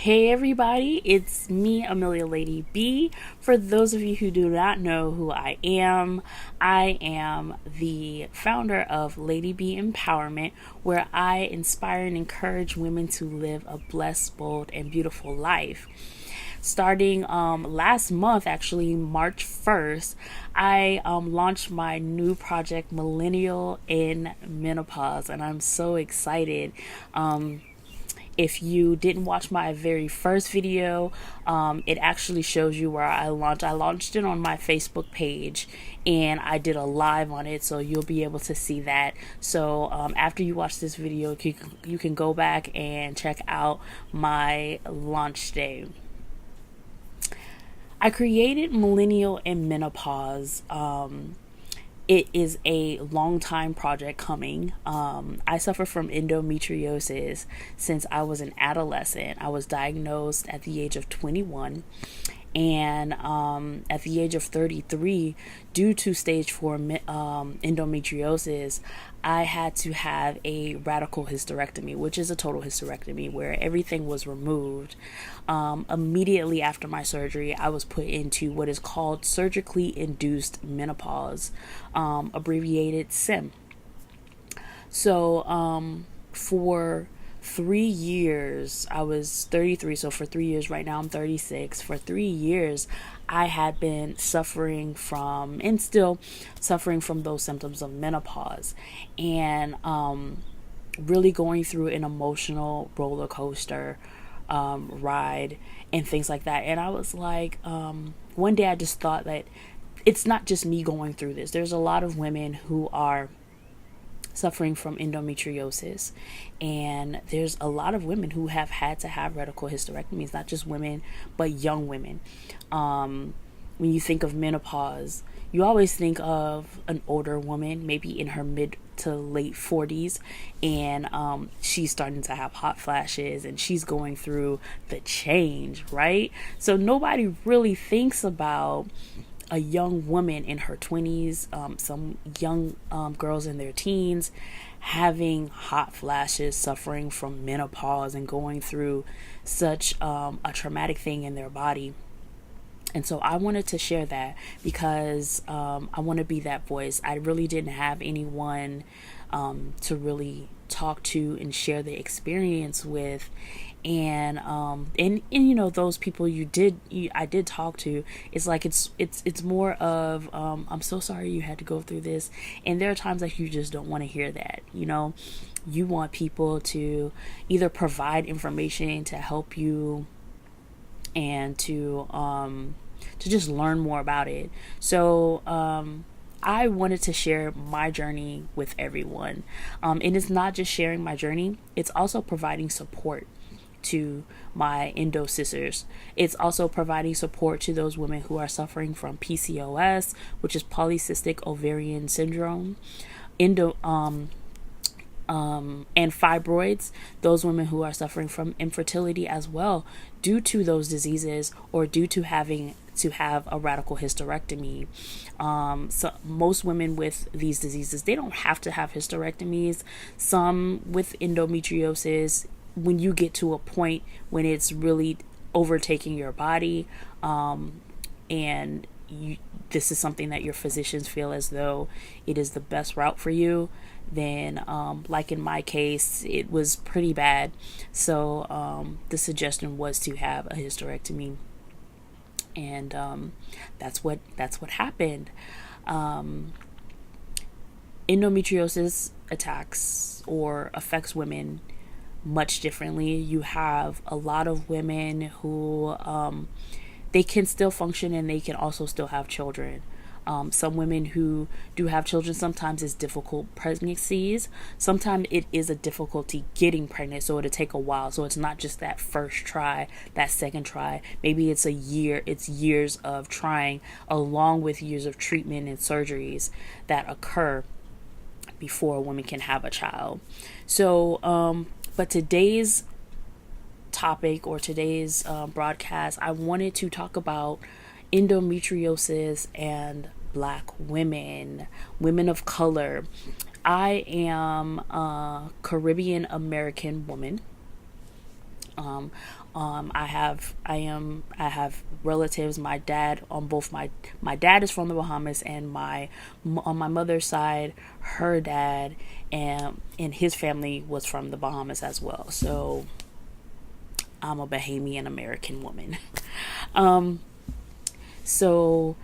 Hey everybody, it's me, Amelia Lady B. For those of you who do not know who I am the founder of Lady B Empowerment, where I inspire and encourage women to live a blessed, bold, and beautiful life. Starting last month, actually March 1st, I launched my new project, Millennial in Menopause, and I'm so excited. If you didn't watch my very first video, it actually shows you where I launched. I launched it on my Facebook page and I did a live on it, so you'll be able to see that. So after you watch this video, you can go back and check out my launch day. I created Millennial and Menopause. It is a long time project coming. I suffer from endometriosis since I was an adolescent. I was diagnosed at the age of 21. And at the age of 33, due to stage 4 endometriosis, I had to have a radical hysterectomy, which is a total hysterectomy where everything was removed. Immediately after my surgery, I was put into what is called surgically induced menopause, abbreviated SIM. So for 3 years, I was 33, so for 3 years, right now I'm 36. For 3 years, I had been suffering from, and still suffering from, those symptoms of menopause, and really going through an emotional roller coaster ride and things like that. And I was like, one day I just thought that it's not just me going through this. There's a lot of women who are suffering from endometriosis, and there's a lot of women who have had to have radical hysterectomies, not just women but young women. When you think of menopause, you always think of an older woman, maybe in her mid to late 40s, and she's starting to have hot flashes and she's going through the change, right? So nobody really thinks about a young woman in her 20s, some young girls in their teens, having hot flashes, suffering from menopause, and going through such a traumatic thing in their body. And so I wanted to share that because I want to be that voice. I really didn't have anyone to really talk to and share the experience with. And you know, those people I did talk to, it's like it's more of I'm so sorry you had to go through this. And there are times that you just don't want to hear that. You know, you want people to either provide information to help you and to just learn more about it. So I wanted to share my journey with everyone. And it's not just sharing my journey, it's also providing support to my endo sisters. It's also providing support to those women who are suffering from PCOS, which is polycystic ovarian syndrome, and fibroids, those women who are suffering from infertility as well due to those diseases, or due to having to have a radical hysterectomy. So most women with these diseases, they don't have to have hysterectomies. Some with endometriosis, when you get to a point when it's really overtaking your body, and this is something that your physicians feel as though it is the best route for you, then like in my case, it was pretty bad. So the suggestion was to have a hysterectomy, and that's what happened. Endometriosis attacks or affects women much differently. You have a lot of women who they can still function and they can also still have children. Some women who do have children, sometimes it's difficult pregnancies. Sometimes it is a difficulty getting pregnant, so it'll take a while. So it's not just that first try, that second try. Maybe it's a year, it's years of trying, along with years of treatment and surgeries that occur before a woman can have a child. So but today's topic, or today's broadcast, I wanted to talk about endometriosis and Black women, women of color. I am a Caribbean American woman. I have relatives. My dad on both my dad is from the Bahamas, and on my mother's side, her dad and his family was from the Bahamas as well. So I'm a Bahamian American woman. So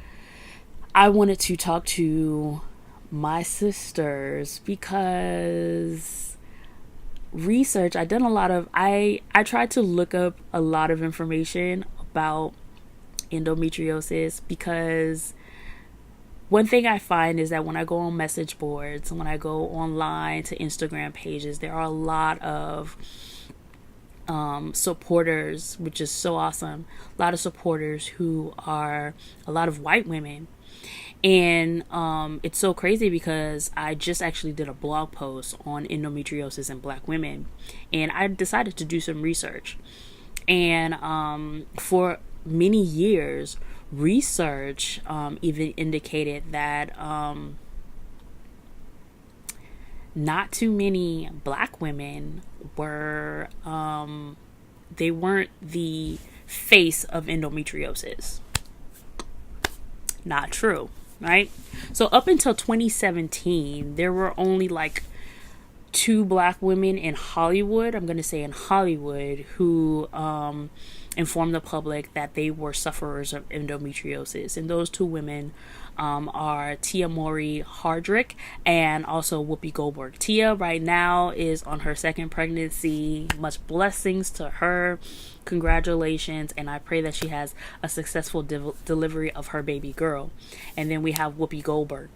I wanted to talk to my sisters because research, I tried to look up a lot of information about endometriosis, because one thing I find is that when I go on message boards, when I go online to Instagram pages, there are a lot of supporters, which is so awesome. A lot of supporters who are a lot of white women. And it's so crazy because I just actually did a blog post on endometriosis and Black women, and I decided to do some research. And for many years, research even indicated that not too many Black women were they weren't the face of endometriosis. Not true, right? So up until 2017, there were only like 2 Black women in Hollywood, I'm going to say in Hollywood, who informed the public that they were sufferers of endometriosis. And those 2 women are Tia Mowry Hardrick and also Whoopi Goldberg. Tia right now is on her 2nd pregnancy. Much blessings to her. Congratulations, and I pray that she has a successful delivery of her baby girl. And then we have Whoopi Goldberg.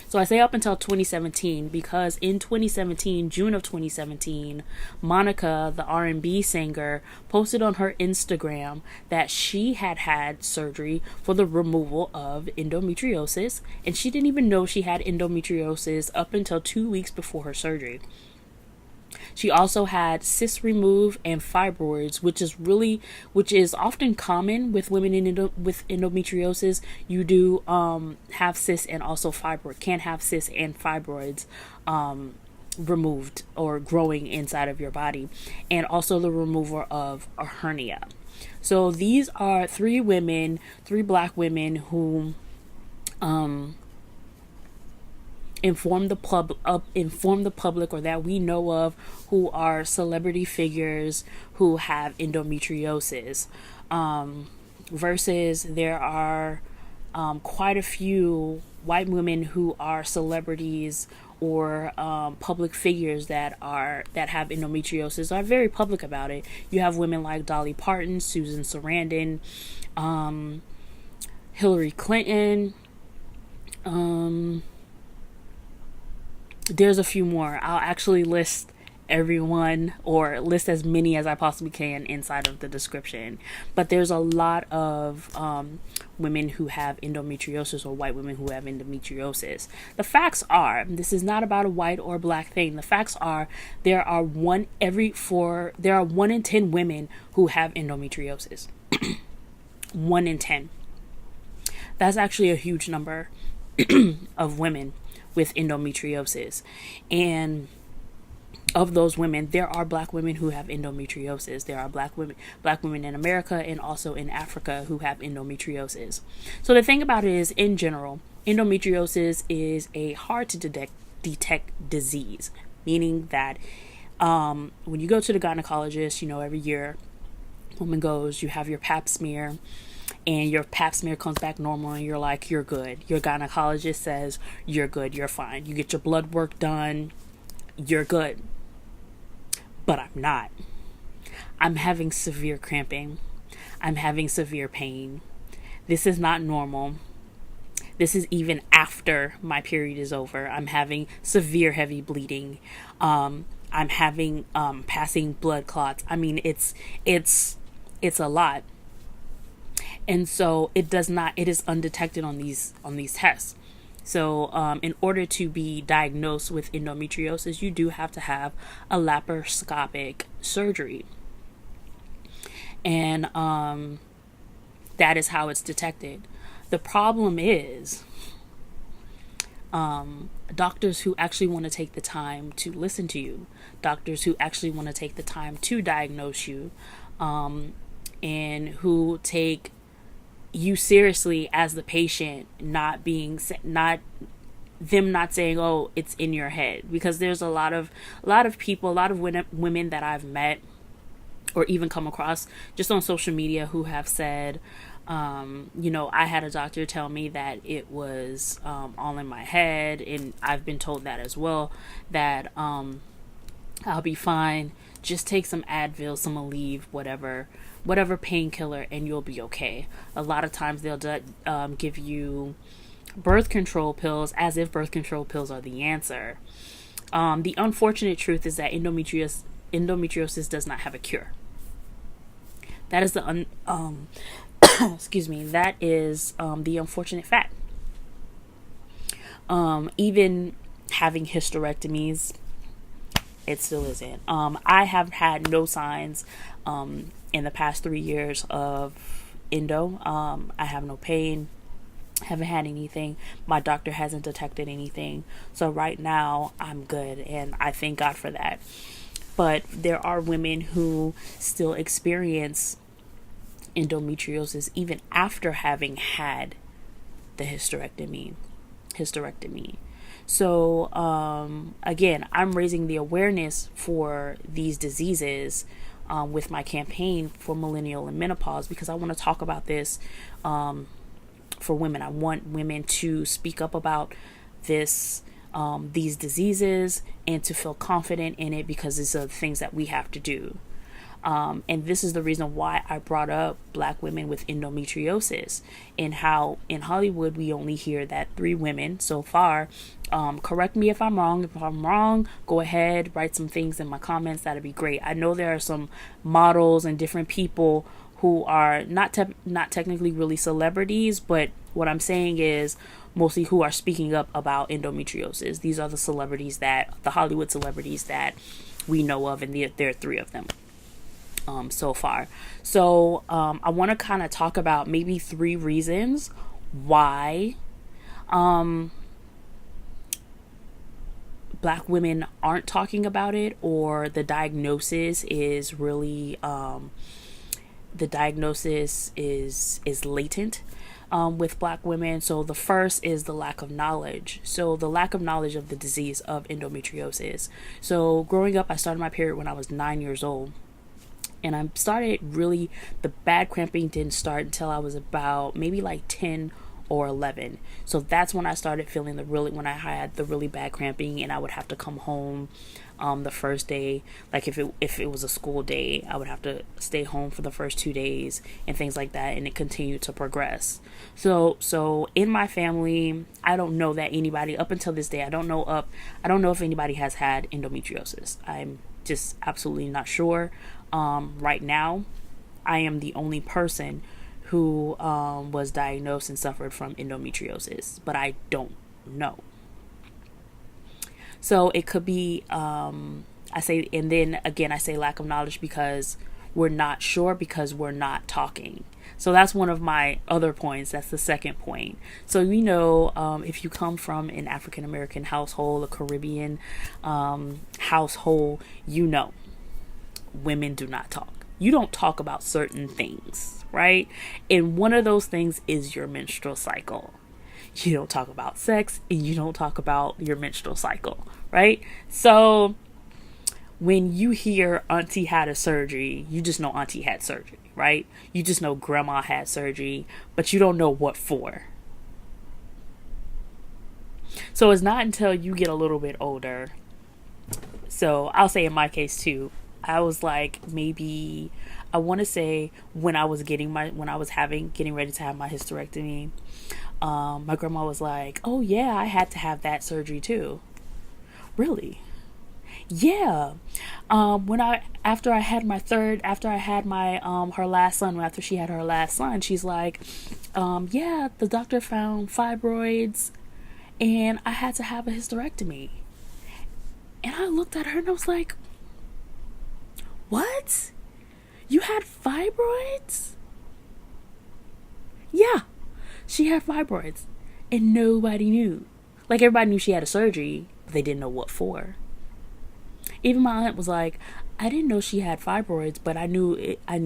So I say up until 2017 because in 2017, June of 2017, Monica, the R&B singer, posted on her Instagram that she had had surgery for the removal of endometriosis, and she didn't even know she had endometriosis up until 2 weeks before her surgery. She also had cysts removed and fibroids, which is often common with women with endometriosis. You do have cysts and also can have cysts and fibroids removed or growing inside of your body, and also the removal of a hernia. So these are 3 Black women who inform the public, or that we know of, who are celebrity figures who have endometriosis, versus there are quite a few white women who are celebrities or public figures that have endometriosis, are very public about it. You have women like Dolly Parton, Susan Sarandon, Hillary Clinton. There's a few more. I'll actually list everyone, or list as many as I possibly can inside of the description. But there's a lot of women who have endometriosis, or white women who have endometriosis. The facts are, this is not about a white or Black thing. The facts are there are 1 in 10 women who have endometriosis. 1 in 10. That's actually a huge number of women with endometriosis. And of those women, there are Black women who have endometriosis. There are Black women in America and also in Africa who have endometriosis. So the thing about it is, in general, endometriosis is a hard to detect disease, meaning that when you go to the gynecologist, every year, woman goes, you have your pap smear, and your pap smear comes back normal, and you're like, you're good. Your gynecologist says, you're good, you're fine. You get your blood work done, you're good. But I'm not. I'm having severe cramping. I'm having severe pain. This is not normal. This is even after my period is over. I'm having severe heavy bleeding. I'm having passing blood clots. I mean, it's a lot. And so it is undetected on these tests. So in order to be diagnosed with endometriosis, you do have to have a laparoscopic surgery. And that is how it's detected. The problem is, Doctors who actually want to take the time to listen to you, doctors who actually want to take the time to diagnose you, and who take you seriously as the patient, not them not saying, oh, it's in your head. Because there's a lot of people, a lot of women that I've met or even come across just on social media who have said, I had a doctor tell me that it was all in my head, and I've been told that as well, that I'll be fine. Just take some Advil, some Aleve, whatever painkiller, and you'll be okay. A lot of times they'll give you birth control pills as if birth control pills are the answer. The unfortunate truth is that endometriosis does not have a cure. That is the excuse me. That is the unfortunate fact. Even having hysterectomies, it still isn't. I have had no signs in the past 3 years of endo. I have no pain. Haven't had anything. My doctor hasn't detected anything. So right now I'm good, and I thank God for that. But there are women who still experience endometriosis even after having had the hysterectomy. So again, I'm raising the awareness for these diseases with my campaign for Millennial and Menopause, because I want to talk about this for women. I want women to speak up about these diseases and to feel confident in it, because these are the things that we have to do. And this is the reason why I brought up Black women with endometriosis, and how in Hollywood we only hear that 3 women so far. Correct me if I'm wrong. If I'm wrong, go ahead, write some things in my comments. That'd be great. I know there are some models and different people who are not technically really celebrities, but what I'm saying is mostly who are speaking up about endometriosis. These are the Hollywood celebrities that we know of, and there are 3 of them so far. So I want to kind of talk about maybe 3 reasons why Black women aren't talking about it, or the diagnosis is really latent with Black women. So the first is the lack of knowledge. So the lack of knowledge of the disease of endometriosis. So growing up, I started my period when I was 9 years old. And the bad cramping didn't start until I was about maybe like 10 or 11. So that's when I started feeling when I had the really bad cramping, and I would have to come home the first day. Like if it was a school day, I would have to stay home for the first 2 days and things like that, and it continued to progress. So in my family, I don't know that anybody up until this day, I don't know if anybody has had endometriosis. I'm just absolutely not sure. Right now, I am the only person who was diagnosed and suffered from endometriosis, but I don't know. So it could be, I say lack of knowledge because we're not sure, because we're not talking. So that's one of my other points. That's the second point. So, if you come from an African American household, a Caribbean household, women do not talk. You don't talk about certain things, right? And one of those things is your menstrual cycle. You don't talk about sex, and you don't talk about your menstrual cycle, right? So when you hear auntie had a surgery, you just know auntie had surgery, right? You just know grandma had surgery, but you don't know what for. So it's not until you get a little bit older. So I'll say in my case too, I was like, maybe, I want to say when I was getting ready to have my hysterectomy, my grandma was like, oh yeah, I had to have that surgery too. Really? Yeah. After she had her last son, she's like, yeah, the doctor found fibroids and I had to have a hysterectomy. And I looked at her and I was like, what? You had fibroids? Yeah, she had fibroids and nobody knew. Like, everybody knew she had a surgery, but they didn't know what for. Even my aunt was like, I didn't know she had fibroids, but I knew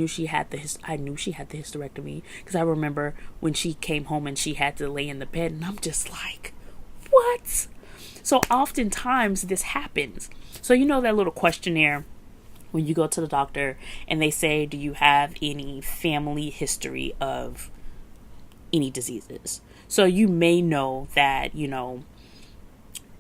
she had the hysterectomy, because I remember when she came home and she had to lay in the bed, and I'm just like, what? So oftentimes this happens. So you know that little questionnaire when you go to the doctor and they say, do you have any family history of any diseases? So you may know that,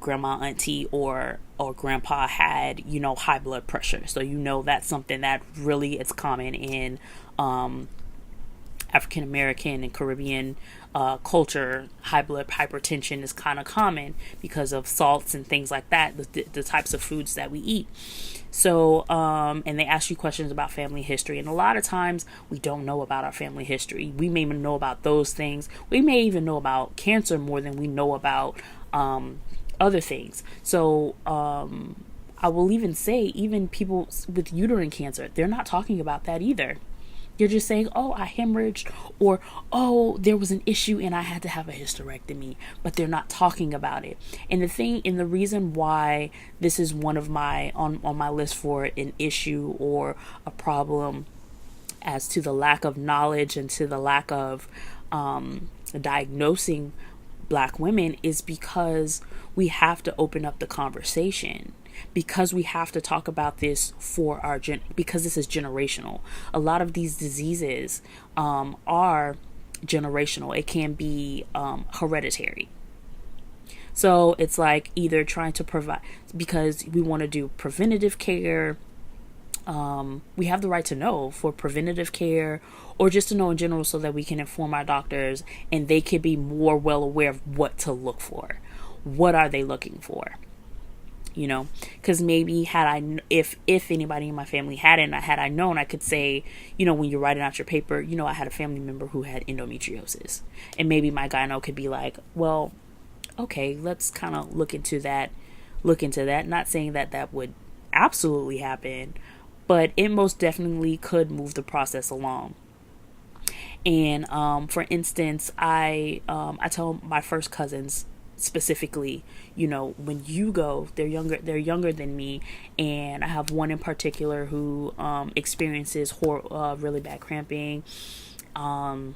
grandma, auntie, or grandpa had, high blood pressure. So that's something that really is common in African American and Caribbean culture. Hypertension is kind of common because of salts and things like that, the types of foods that we eat. So, and they ask you questions about family history. And a lot of times we don't know about our family history. We may even know about those things. We may even know about cancer more than we know about other things. So, I will even say, even people with uterine cancer, they're not talking about that either. You're just saying, oh, I hemorrhaged, or, oh, there was an issue and I had to have a hysterectomy, but they're not talking about it. And the reason why this is one of my, on my list for an issue or a problem, as to the lack of knowledge and to the lack of diagnosing Black women, is because we have to open up the conversation. Because we have to talk about this for because this is generational. A lot of these diseases are generational. It can be hereditary. So it's like either trying to provide, because we want to do preventative care. We have the right to know for preventative care, or just to know in general, so that we can inform our doctors and they can be more well aware of what to look for. What are they looking for? Because maybe if anybody in my family had it, and had I known, I could say, when you're writing out your paper, I had a family member who had endometriosis, and maybe my gyno could be like, well, okay, let's kind of look into that. Not saying that would absolutely happen, but it most definitely could move the process along. And for instance, I tell my first cousins specifically, when you go, they're younger than me, and I have one in particular who experiences really bad cramping and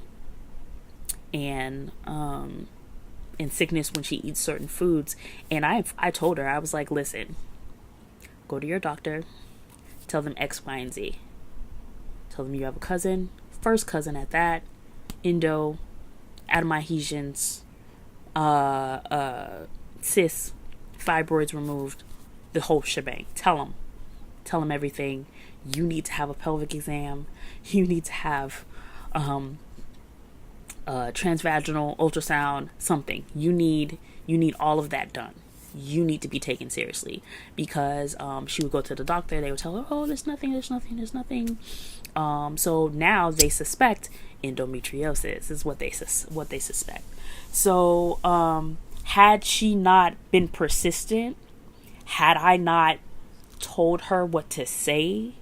sickness when she eats certain foods. And I told her, I was like, listen, go to your doctor, tell them X, Y, and Z. Tell them you have a cousin, first cousin at that, endo, adenomyosis, cysts, fibroids removed, the whole shebang. Tell them everything. You need to have a pelvic exam. You need to have transvaginal ultrasound, something. You need all of that done. You need to be taken seriously, because she would go to the doctor. They would tell her, oh, there's nothing. So now they suspect endometriosis is what they suspect. So had she not been persistent, had I not told her what to say,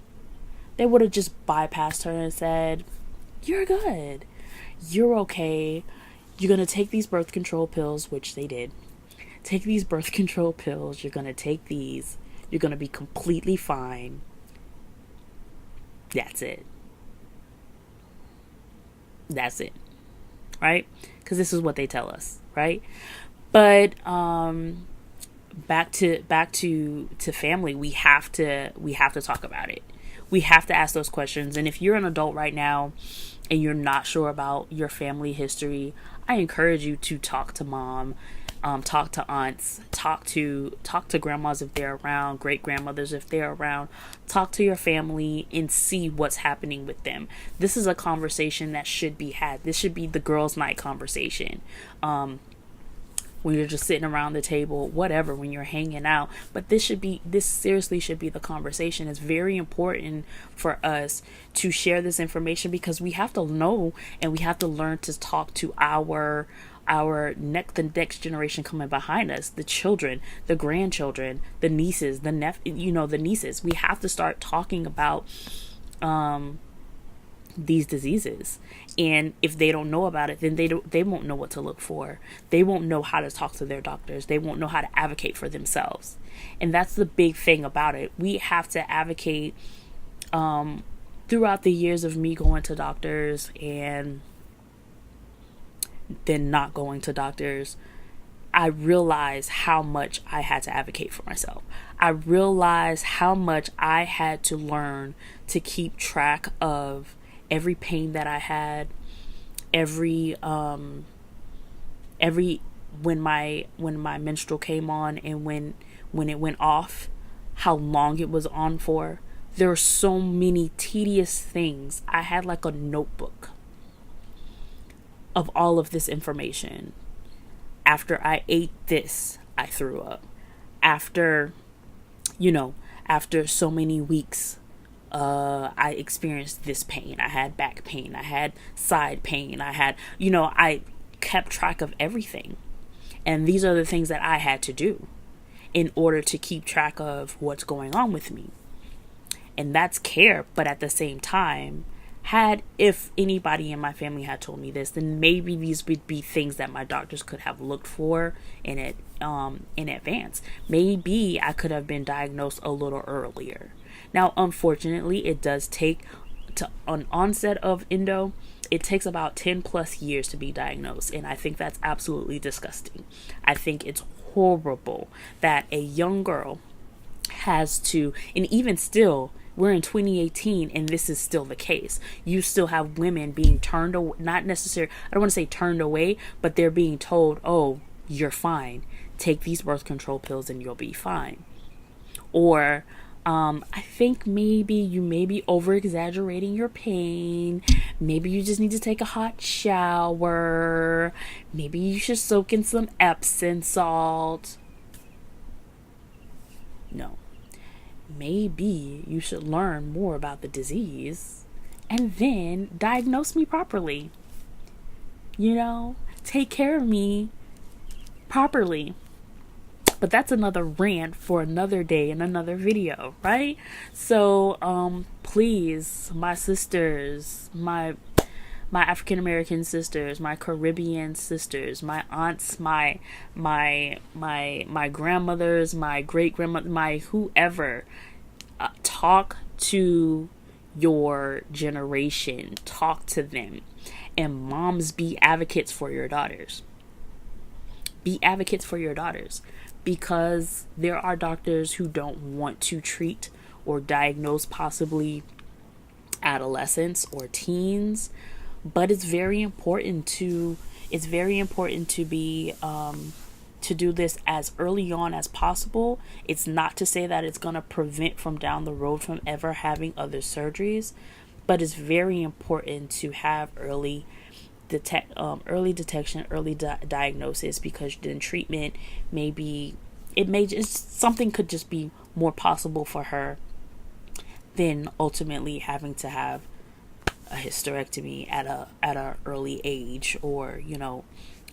they would have just bypassed her and said, you're good, you're okay, you're going to take these birth control pills, which they did. Take these birth control pills, you're going to take these, you're going to be completely fine. That's it. Right? Because this is what they tell us, right? But back to family, we have to talk about it. We have to ask those questions. And if you're an adult right now and you're not sure about your family history, I encourage you to talk to mom, talk to aunts, talk to grandmas if they're around, great grandmothers if they're around. Talk to your family and see what's happening with them. This is a conversation that should be had. This should be the girls' night conversation. When you're just sitting around the table, whatever, when you're hanging out. But this seriously should be the conversation. It's very important for us to share this information, because we have to know and we have to learn to talk to the next generation coming behind us, the children, the grandchildren, the nieces, the nieces. We have to start talking about these diseases. And if they don't know about it, then they won't know what to look for. They won't know how to talk to their doctors. They won't know how to advocate for themselves. And that's the big thing about it. We have to advocate. Throughout the years of me going to doctors and then not going to doctors, I realized how much I had to advocate for myself. I realized how much I had to learn to keep track of every pain that I had, every when my menstrual came on and when it went off, how long it was on for. There were so many tedious things. I had like a notebook of all of this information. After I ate this, I threw up. After so many weeks, I experienced this pain. I had back pain. I had side pain. I kept track of everything. And these are the things that I had to do in order to keep track of what's going on with me. And that's care, but at the same time, if anybody in my family had told me this, then maybe these would be things that my doctors could have looked for in advance. Maybe I could have been diagnosed a little earlier. Now, unfortunately, it does take an onset of endo. It takes about 10 plus years to be diagnosed, and I think that's absolutely disgusting. I think it's horrible that a young girl has to, and even still, we're in 2018 and this is still the case. You still have women being turned away, not necessarily, I don't want to say turned away, but they're being told, oh, you're fine. Take these birth control pills and you'll be fine. Or I think maybe you may be over exaggerating your pain. Maybe you just need to take a hot shower. Maybe you should soak in some Epsom salt. No. Maybe you should learn more about the disease and then diagnose me properly. Take care of me properly. But that's another rant for another day in another video, right? So, please, my sisters, my African American sisters, my Caribbean sisters, my aunts, my grandmothers, my great grandmother, my whoever, talk to your generation, talk to them, and moms, be advocates for your daughters. Be advocates for your daughters, because there are doctors who don't want to treat or diagnose possibly adolescents or teens. But it's very important to be to do this as early on as possible. It's not to say that it's going to prevent from down the road from ever having other surgeries, but it's very important to have early detection, early diagnosis, because then treatment something could just be more possible for her than ultimately having to have a hysterectomy at a early age, or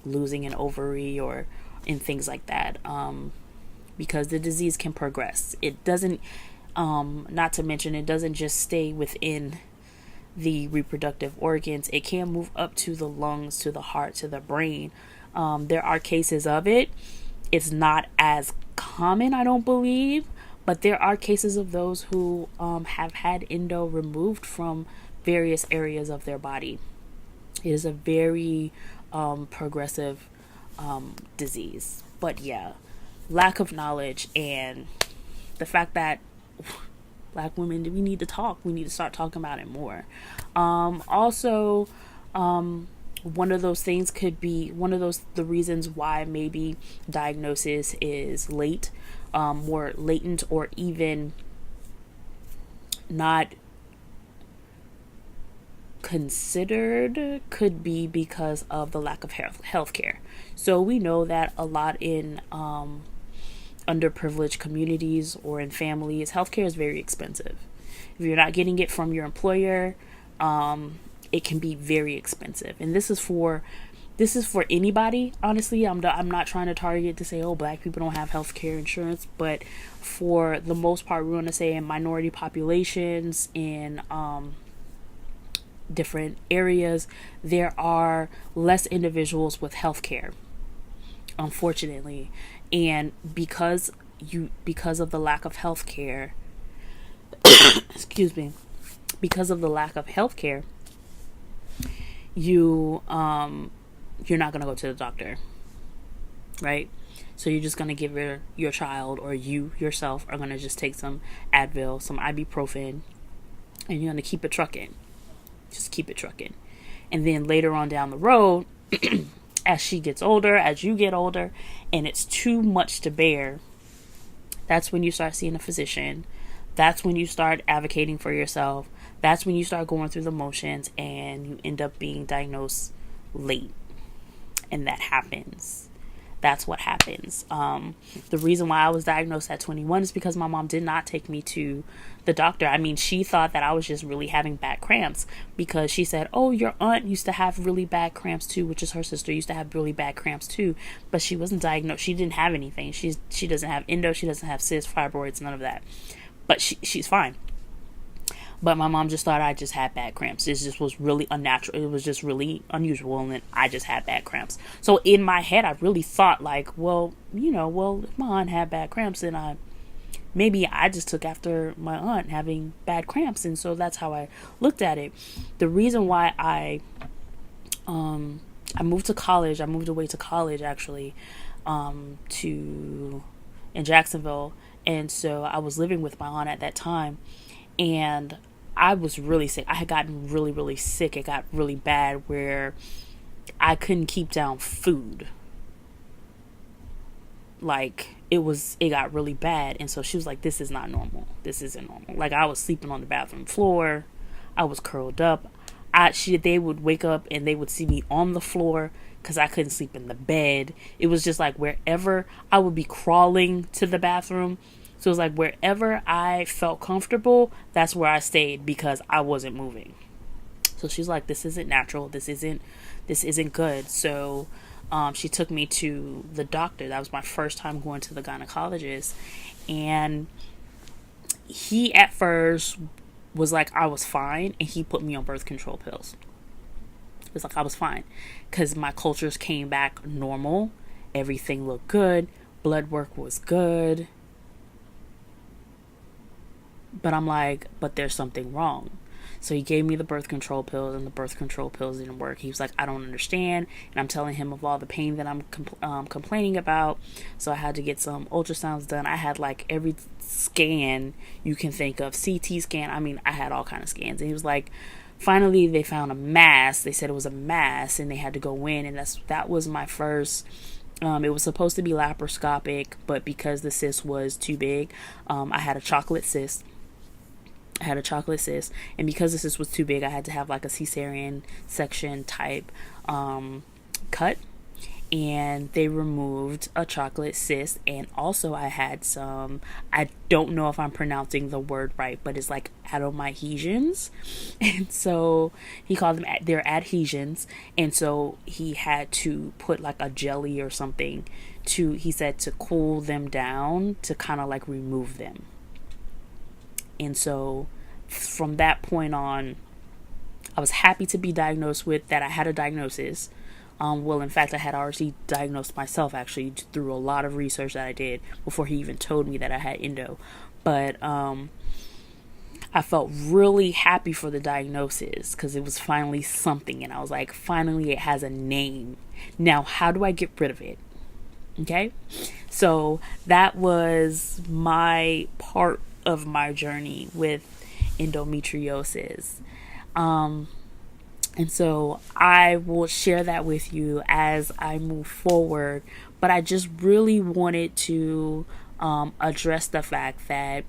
losing an ovary and things like that, because the disease can progress. It doesn't, not to mention, it doesn't just stay within the reproductive organs. It can move up to the lungs, to the heart, to the brain. There are cases of it. It's not as common, I don't believe, but there are cases of those who have had endo removed from various areas of their body. It is a very progressive disease. But yeah, lack of knowledge and the fact that Black women, we need to talk. We need to start talking about it more. Also, one of those things could be the reasons why maybe diagnosis is late, more latent, or even not considered, could be because of the lack of health care. So we know that a lot in underprivileged communities or in families, healthcare is very expensive. If you're not getting it from your employer, it can be very expensive. And this is for anybody. Honestly, I'm not trying to target to say, oh, Black people don't have healthcare insurance, but for the most part, we want to say in minority populations, in different areas, there are less individuals with healthcare, unfortunately. And because of the lack of healthcare, excuse me, because of the lack of healthcare, you're not going to go to the doctor, right? So you're just going to give your child, or you yourself are going to just take some Advil, some ibuprofen, and you're going to keep it trucking. Just keep it trucking. And then later on down the road, as she gets older, as you get older, and it's too much to bear, that's when you start seeing a physician. That's when you start advocating for yourself. That's when you start going through the motions, and you end up being diagnosed late. And that happens. That's what happens. The reason why I was diagnosed at 21 is because my mom did not take me to the doctor. I mean, she thought that I was just really having bad cramps, because she said, oh, your aunt used to have really bad cramps too, which is her sister, used to have really bad cramps too. But she wasn't diagnosed. She didn't have anything. She doesn't have endo. She doesn't have cysts, fibroids, none of that. But she's fine. But my mom just thought I just had bad cramps. It just was really unnatural. It was just really unusual, and then I just had bad cramps. So in my head, I really thought like, if my aunt had bad cramps, then maybe I just took after my aunt having bad cramps. And so that's how I looked at it. The reason why I moved to college, I moved away to college actually, in Jacksonville. And so I was living with my aunt at that time, and I was really sick. I had gotten really, really sick. It got really bad where I couldn't keep down food. Like, it got really bad. And so she was like, this is not normal. This isn't normal. Like, I was sleeping on the bathroom floor. I was curled up. They would wake up and they would see me on the floor because I couldn't sleep in the bed. It was just like wherever I would be crawling to the bathroom. So it was like wherever I felt comfortable, that's where I stayed, because I wasn't moving. So she's like, this isn't natural. This isn't good. So she took me to the doctor. That was my first time going to the gynecologist. And he at first was like, I was fine. And he put me on birth control pills. It was like I was fine, because my cultures came back normal. Everything looked good. Blood work was good. But I'm like, but there's something wrong. So he gave me the birth control pills, and the birth control pills didn't work. He was like, I don't understand. And I'm telling him of all the pain that I'm complaining about. So I had to get some ultrasounds done. I had like every scan you can think of, CT scan. I mean, I had all kind of scans. And he was like, finally they found a mass. They said it was a mass, and they had to go in. And that was my first. It was supposed to be laparoscopic, but because the cyst was too big, I had a chocolate cyst. And because the cyst was too big, I had to have like a cesarean section type cut, and they removed a chocolate cyst. And also I had some, I don't know if I'm pronouncing the word right, but it's like adenomyosis. And so he called them their adhesions. And so he had to put like a jelly or something he said to cool them down, to kind of like remove them. And so from that point on, I was happy to be diagnosed with that. I had a diagnosis. In fact, I had already diagnosed myself actually through a lot of research that I did before he even told me that I had endo. But I felt really happy for the diagnosis, because it was finally something. And I was like, finally it has a name. Now, how do I get rid of it? Okay. So that was my part of my journey with endometriosis. And so I will share that with you as I move forward. But I just really wanted to address the fact that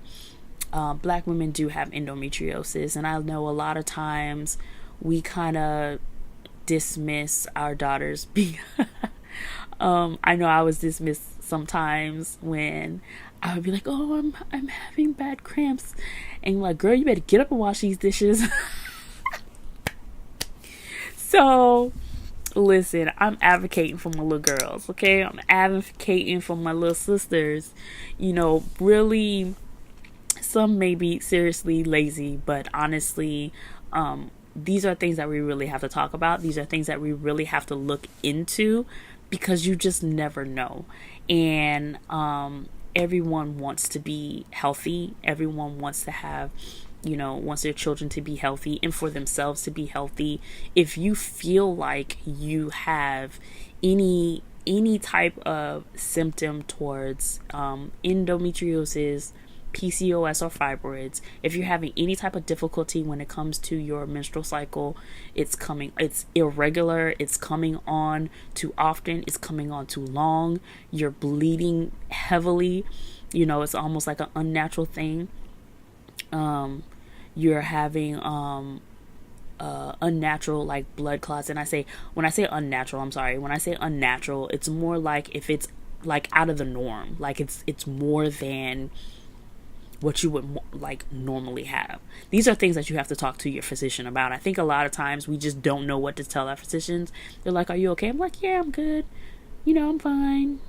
Black women do have endometriosis. And I know a lot of times we kind of dismiss our daughters. I know I was dismissed sometimes when I would be like, oh, I'm having bad cramps. And you're like, girl, you better get up and wash these dishes. So, listen, I'm advocating for my little girls, okay? I'm advocating for my little sisters. Really, some may be seriously lazy, but honestly, these are things that we really have to talk about. These are things that we really have to look into, because you just never know. And everyone wants to be healthy. Everyone wants to have, wants their children to be healthy and for themselves to be healthy. If you feel like you have any type of symptom towards endometriosis, PCOS, or fibroids, if you're having any type of difficulty when it comes to your menstrual cycle, it's irregular, it's coming on too often, it's coming on too long, you're bleeding heavily, it's almost like an unnatural thing, you're having unnatural like blood clots. And when I say unnatural, it's more like if it's like out of the norm, like it's more than what you would like normally have. These are things that you have to talk to your physician about. I think a lot of times we just don't know what to tell our physicians. They're like, "Are you okay?" I'm like, "Yeah, I'm good. I'm fine.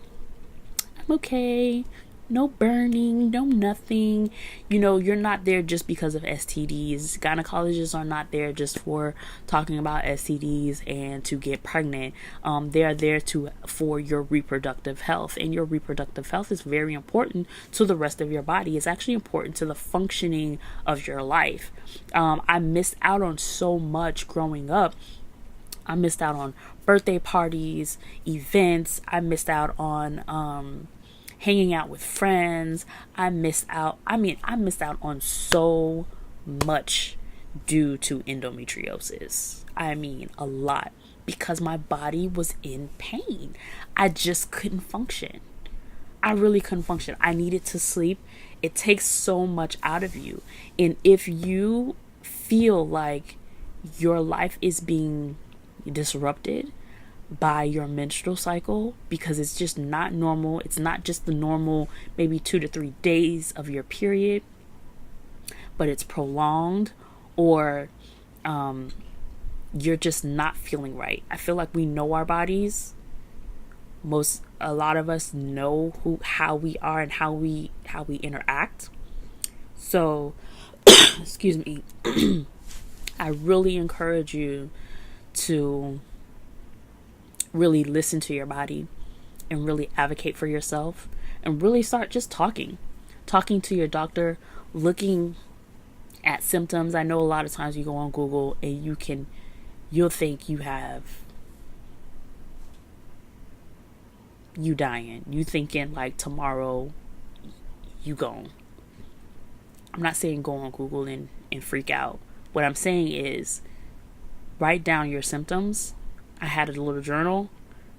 I'm okay. No burning, no nothing." You're not there just because of STDs. Gynecologists are not there just for talking about STDs and to get pregnant. They are there for your reproductive health. And your reproductive health is very important to the rest of your body. It's actually important to the functioning of your life. I missed out on so much growing up. I missed out on birthday parties, events. I missed out on hanging out with friends. I missed out on so much due to endometriosis. A lot, because my body was in pain. I just couldn't function. I really couldn't function. I needed to sleep. It takes so much out of you. And if you feel like your life is being disrupted by your menstrual cycle, because it's just not normal, it's not just the normal maybe 2 to 3 days of your period, but it's prolonged, or you're just not feeling right. I feel like we know our bodies. A lot of us know how we are and how we interact. So excuse me. I really encourage you to really listen to your body and really advocate for yourself, and really start just talking to your doctor, looking at symptoms. I know a lot of times you go on Google and you'll think you dying. You thinking like tomorrow you gone. I'm not saying go on Google and freak out. What I'm saying is write down your symptoms. I had a little journal.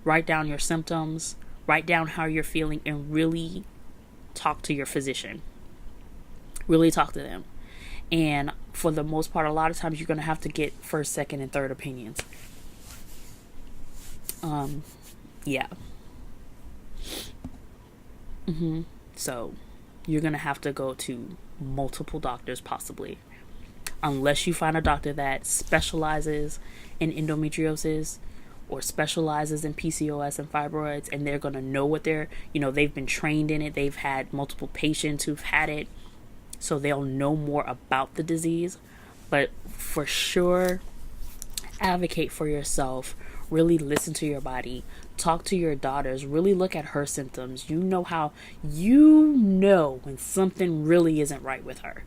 Write down your symptoms. Write down how you're feeling, and really talk to your physician. Really talk to them. And for the most part, a lot of times you're going to have to get first, second, and third opinions. Yeah. So you're going to have to go to multiple doctors possibly, unless you find a doctor that specializes in endometriosis or specializes in PCOS and fibroids, and they're going to know what they've been trained in it. They've had multiple patients who've had it, so they'll know more about the disease. But for sure, advocate for yourself. Really listen to your body. Talk to your daughters. Really look at her symptoms. You know when something really isn't right with her.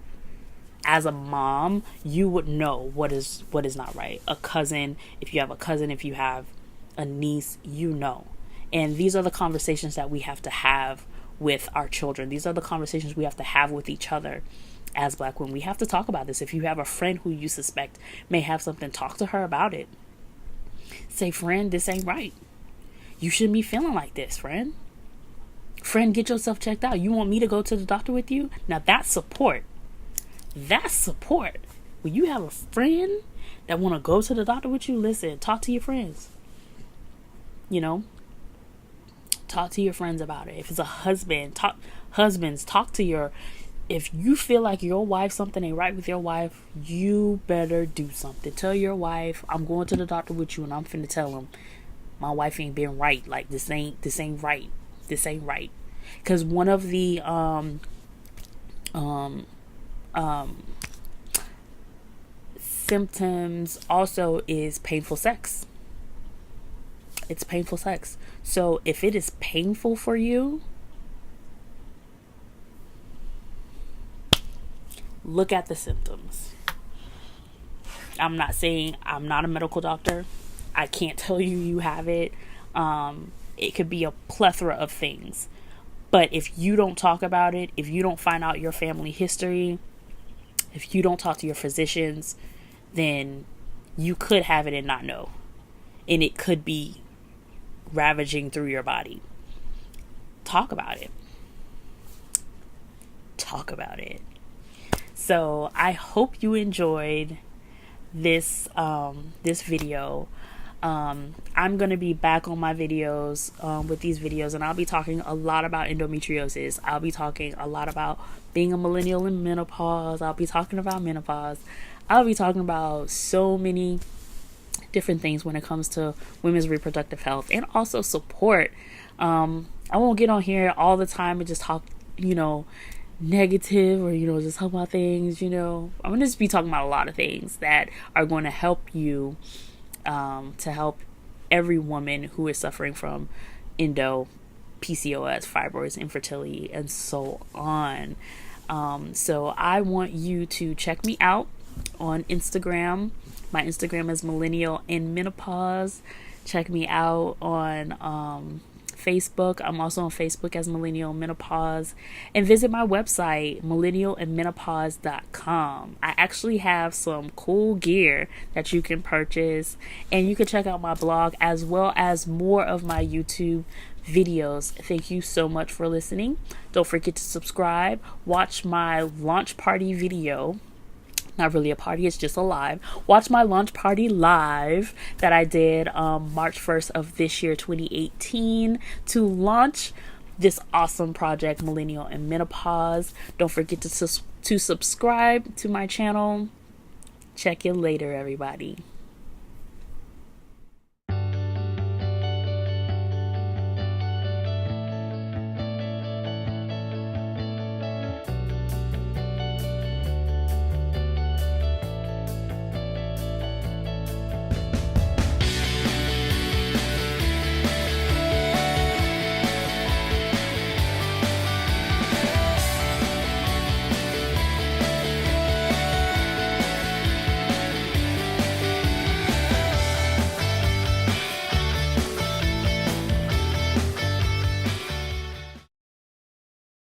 As a mom, you would know what is not right. A cousin, if you have a niece, And these are the conversations that we have to have with our children. These are the conversations we have to have with each other as Black women. We have to talk about this. If you have a friend who you suspect may have something, talk to her about it. Say, "Friend, this ain't right. You shouldn't be feeling like this, friend. Friend, get yourself checked out. You want me to go to the doctor with you?" Now that's support. That's support. When you have a friend that want to go to the doctor with you, listen, talk to your friends. Talk to your friends about it. If it's a husband, talk to your... If you feel like your wife, something ain't right with your wife, you better do something. Tell your wife, "I'm going to the doctor with you, and I'm finna tell him my wife ain't been right. Like, this ain't right. This ain't right." Because one of the symptoms also is painful sex. It's painful sex. So if it is painful for you, look at the symptoms. I'm not saying, I'm not a medical doctor. I can't tell you you have it. It could be a plethora of things. But if you don't talk about it, if you don't find out your family history, if you don't talk to your physicians, then you could have it and not know. And it could be ravaging through your body. Talk about it. Talk about it. So I hope you enjoyed this video. I'm going to be back on my videos with these videos, and I'll be talking a lot about endometriosis. I'll be talking a lot about being a millennial in menopause. I'll be talking about menopause. I'll be talking about so many different things when it comes to women's reproductive health and also support. I won't get on here all the time and just talk, negative or, just talk about things, I'm going to just be talking about a lot of things that are going to help you, to help every woman who is suffering from endo, PCOS, fibroids, infertility, and so on. So I want you to check me out on Instagram. My Instagram is Millennial in Menopause. Check me out on Facebook. I'm also on Facebook as Millennial Menopause. And visit my website, millennialandmenopause.com. I actually have some cool gear that you can purchase. And you can check out my blog as well as more of my YouTube videos. Thank you so much for listening. Don't forget to subscribe. Watch my launch party video. Not really a party, it's just a live. Watch my launch party live that I did March 1st of this year, 2018, to launch this awesome project, Millennial in Menopause. Don't forget to subscribe to my channel. Check you later, everybody.